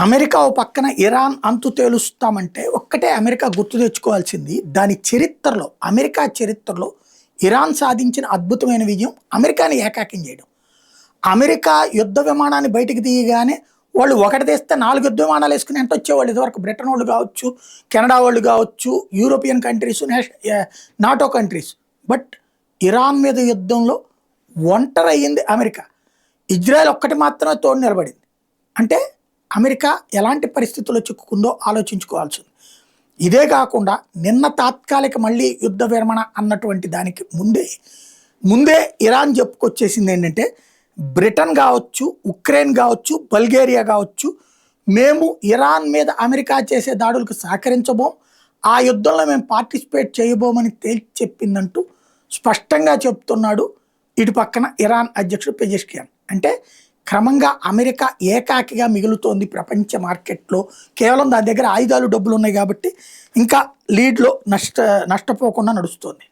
America ఓ పక్కన Iran అంతు తేలుస్తామంటే ఒక్కటే America గుర్తు తెచ్చుకోవాల్సింది దాని చరిత్రలో అమెరికా చరిత్రలో ఇరాన్ సాధించిన అద్భుతమైన విజయం అమెరికాని ఏకాకిం చేయడం. అమెరికా యుద్ధ విమానాన్ని బయటికి తీయగానే వాళ్ళు ఒకటి తెస్తే 4 యుద్ధ విమానాలు వేసుకుని ఎంత వచ్చేవాళ్ళు. ఇదివరకు బ్రిటన్ వాళ్ళు కావచ్చు, కెనడా వాళ్ళు కావచ్చు, European countries, NATO countries. But Iran మీద యుద్ధంలో ఒంటరయ్యింది అమెరికా. ఇజ్రాయెల్ ఒక్కటి మాత్రమే తోడు నిలబడింది. అంటే అమెరికా ఎలాంటి పరిస్థితుల్లో చిక్కుకుందో ఆలోచించుకోవాల్సింది. ఇదే కాకుండా నిన్న తాత్కాలిక మళ్ళీ యుద్ధ విరమణ అన్నటువంటి దానికి ముందే ఇరాన్ చెప్పుకొచ్చేసింది ఏంటంటే, బ్రిటన్ కావచ్చు, ఉక్రెయిన్ కావచ్చు, బల్గేరియా కావచ్చు, మేము ఇరాన్ మీద అమెరికా చేసే దాడులకు సహకరించబోం, ఆ యుద్ధంలో మేము పార్టిసిపేట్ చేయబోమని తేల్చి చెప్పిందంటూ స్పష్టంగా చెప్తున్నాడు ఇటు పక్కన ఇరాన్ అధ్యక్షుడు పెజెష్కియాన్. అంటే క్రమంగా అమెరికా ఏకాకిగా మిగులుతోంది ప్రపంచ మార్కెట్లో. కేవలం దాని దగ్గర ఆయుధాలు, డబ్బులు ఉన్నాయి కాబట్టి ఇంకా లీడ్లో నష్టపోకుండా నడుస్తోంది.